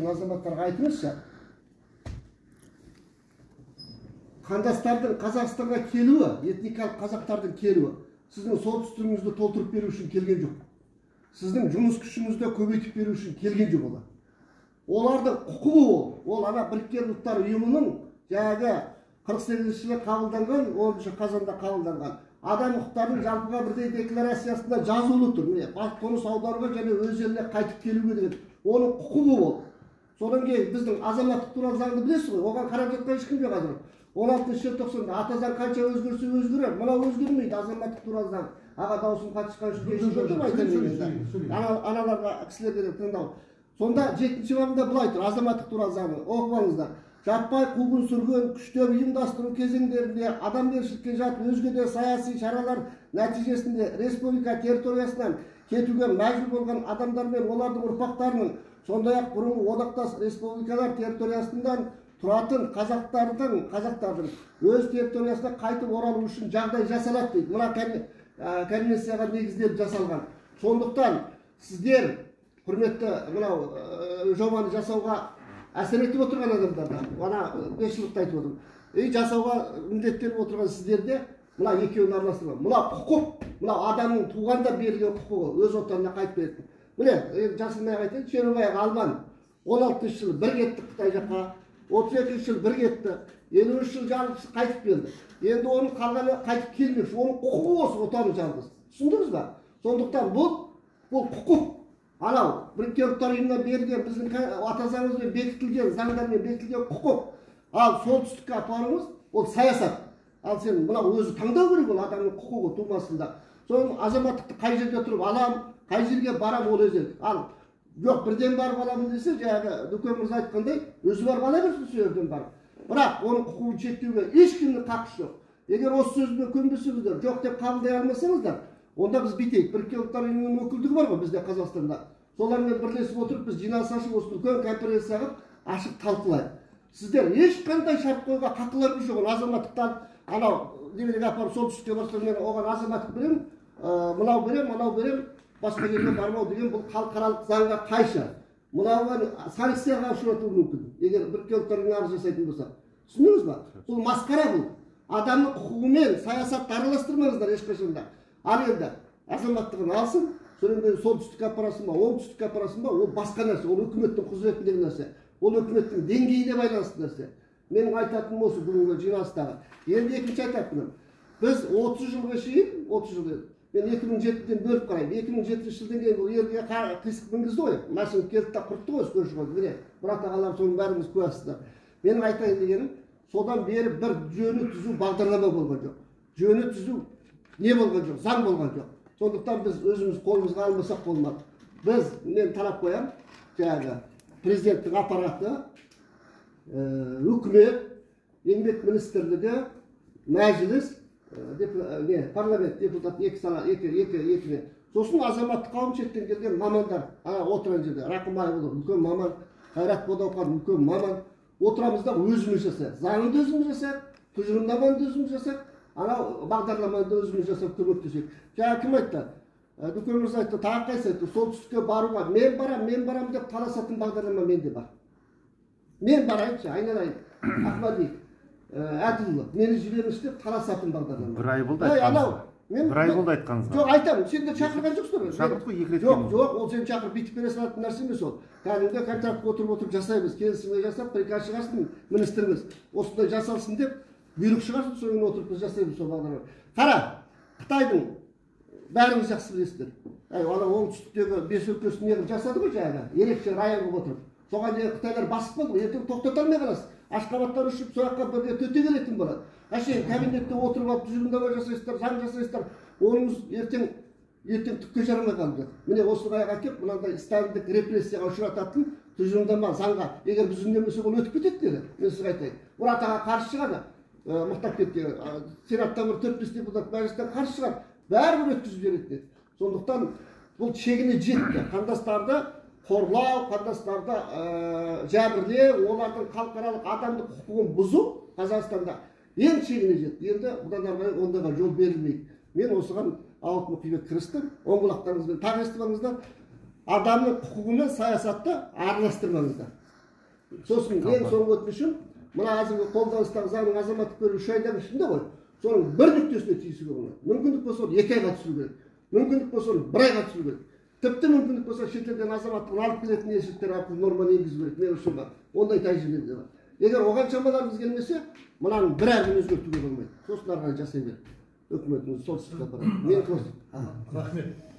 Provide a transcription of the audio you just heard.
Азаматтарға айтыңызшы, қандастардың Қазақстанға келуі, этникалық қазақтардың келуі, сіздің солтүстігіңізді толтырып беру үшін келген жоқ. Сіздің жұмыс күшіңізді көбейтіп беру үшін келген жоқ олар. Олардың құқығы ол ана Біріккен Ұлттар ұйымының жаңағы 48 жылы қабылданған, 10 қазанда қабылданған адам құқықтарының жалпыға бірдей декларациясында жазулы тұр. Қоныс аударуға және өз еліне қайтып келуге деген оның құқығы ол. Содан кейін біздің азаматтық туралы заңды білесіз ғой, оған қарап жатқан ешкім жоқ қазір. 16 желтоқсанда ата заң қанша өзгерсе өзгерер, мынау өзгермейді азаматтық туралы заң. Аға даусым қатышқан үшін кешірім деп айтамын. Аналарға кісілерге тыңдау. Сонда 7-ші бабында былай тұр, азаматтық туралы заңы оқып алыңыздар. Жаппай қуғын-сүргін күштер ұйымдастыру кезеңдерінде адамгершілікке жат өзге де саяси шаралар нәтижесінде республика территориясынан кетуге мәжбүр болған адамдар мен олардың ұрпақтарының, сондай-ақ бұрынғы одақтас республикалар территориясынан тұратын қазақтардың өз территориясына қайтып оралу үшін жағдай жасалады дейді. Мына конвенцияға негізделіп жасалған. Сондықтан сіздер құрметті мынау жобаны жасауға әсер етіп отырған адамдарда, ана 5 жылдықты айтып отырмын. Жасауға міндеттеліп отырған сіздерде мына екеуін араластырған. Мына құқық, мына адамның туғанда берілген құқығы өз отанына қайтып беретін. Міне, жасырмай айтайын, Шерубай Алман 16 жылы бір кетті Қытай жаққа, 32 жыл бір кетті, 53 жыл жалғыз қайтып келді. Енді оның қалғаны қайтып келмекші, оның құқығы осы отаны жалғыз. Түсіндіңіз ба? Сондықтан бұл құқық. Анау Біріккен Ұлттар ұйымынан берілген біздің ата заңымызбен бекітілген, заңдармен бекітілген құқық. Ал солтүстікке апаруымыз ол саясат. Ал сен мынау өзі таңдау керек, ол адамның құқығы тумасында. Соның азаматтықты қай жерде тұрып алам, қай жерге барам ол өзі. Ал жоқ бірден барып аламын десе, жаңағы Дүкен мырза айтқандай, өзі барып ала берсін сол жерден барып. Бірақ оның құқығын шектеуге ешкімнің қақысы жоқ. Егер осы сөзбен көнбесеңіздер, жоқ деп қабылдай алмасаңыздар, онда біз бүйтейік. Біріккен Ұлттар ұйымының өкілдігі бар ғой бізде Қазақстанда. Солармен бірлесіп отырып біз жиналыс ашып осы үлкен конференция қылып ашық талқылайық. Сіздер ешқандай шарт қоюға қақыларыңыз жоқ. Азаматтықтан анау немереге апарып солтүстікке барсам мен оған азаматтық беремін, мынау беремін, басқа жерге бармау деген бұл халықаралық заңға қайшы. Мынауға санкцияға ұшыратуы мүмкін, егер Біріккен Ұлттар ұйымына арыз жасайтын болса. Түсіндіңіз ба? Бұл масқара бұл. Адамның құқығымен саясатты араластырмаңыздар ешқашанда. Ал енді азаматтығын алсын, содан кейін солтүстікке апарасың ба, оңтүстікке апарасың ба, ол басқа нәрсе, ол үкіметтің құзыретіндегі нәрсе, ол үкіметтің деңгейіне байланысты нәрсе. Менің айтатыным осы бүгінгі жиналыстағы. Енді екінші айтатыным, біз 30 жылға шейін, 30 жыл мен 2007-ден бөліп қараймын. 2007 жылдан кейін бұл елге қисық мінгізді ғой, машина келді де құртты ғой көрші ғой. Міне, Мұрат ағалар соның бәріміз куәсіздер. Менің айтайын дегенім, содан бері бір жөні түзу бағдарлама болған жоқ. Жөні түзу не болған жоқ, заң болған жоқ. Сондықтан біз өзіміз қолымызға алмасақ болмады. Мен талап қоям, жаңағы президенттің аппараты, үкімет, еңбек министрлігі, мәжіліс, парламент депутаты екі. Сосын азаматтық қауым шеттен келген мамандар отырған жерде. Рақымбаев үлкен маман, Қайрат Бодауқан үлкен маман. Отырамызда өзіміз жасайық. Заңды өзіміз жасайық, тұжырымдаманы өзіміз жасайық. Анау бағдарламаны өзіміз жасап көмектесейік. Жаңа кім айтты? Дүкен мырза айтты, тағы қайсы айтты, солтүстікке баруға мен барам деп таласатын бағдарлама менде бар. Мен барайыншы, айналайын, Ахмади, Әділұлы, мені жіберіңіз деп таласатын бағдарлама. Бір ай болды айтқаныңыз. Бір ай болды айтқаныңыз. Жоқ, айтамын, сендер шақырған жоқсыздар. Шақырдық қой, 2 рет келдім. Жоқ, ол сен шақырып бүйтіп бере салатын нәрсе емес ол. Кәдімгі контрактқа отырып жасаймыз, келісімге жасап, приказ шығарсын министріміз. Осындай жасалсын деп бұйрық шығарсын, соңын отырып біз жасаймыз сол бағдарлама. Қара, Қытайдың бәріңіз жақсы білесіздер. Ана оңтүстіктегі 5 өлкесін неғып жасады ғой жаңағы, ерекше район болып отырып. Соған дейін Қытайлар басып қалды ғой, ертең тоқтата алмай қаласыз. Ашқабаттан ұшып, сол жаққа бірге төте келетін болады. Әшейін кабинетте отырып алып тұжырымдама жасайсыздар, заң жасайсыздар, оныңыз ертең түкке жарамай қалып жатыр. Міне осыған әкеп, мынандай сталиндік репрессияға ұшырататын тұжырымдама заңға, егер біз үндемесек ол өтіп кетеді деді. Мен сізге айтайын. Мұрат аға қарсы шығады, мықтап кетті. Сенаттан бір 4-5 депутат мәжілістен қарсы шығады. Бәрібір өткізіп жібереді деді. Сондықтан бұл шегіне жетті. Қандастарды қорлау, қандастарды жәбірлеу, олардың халықаралық адамдық құқығын бұзу Қазақстанда ең шегіне жетті. Енді бұдан ары ондайға жол берілмейді. Мен осыған ауық мұқият кірістім. Оң құлақтарыңызбен тағы естіп алыңыздар. Адамның құқығы мен саясатты араластырмаңыздар. Сосын ең соңғы өтінішім, мына азырғы қолданыстағы заңның азаматтық беру 3 айдың ішінде ғой, соның бір нүктесіне тиісуге болмайды. Мүмкіндік болса 2 айға түсіру керек. Мүмкіндік болса 1 айға түсіру керек. Тіпті мүмкіндік болса шетелден азаматтығын алып келетін елшіліктер арқылы норманы енгізу керек. Мен үшін бар. Ондай тәжірибе де бар. Егер оған шамаларымыз келмесе, мынаның бір әрбір өзгертуге болмайды. Сосын ары қарай жасай бер. Өкіметіміз солтүстікке апарады. Мен қосып. Рахмет.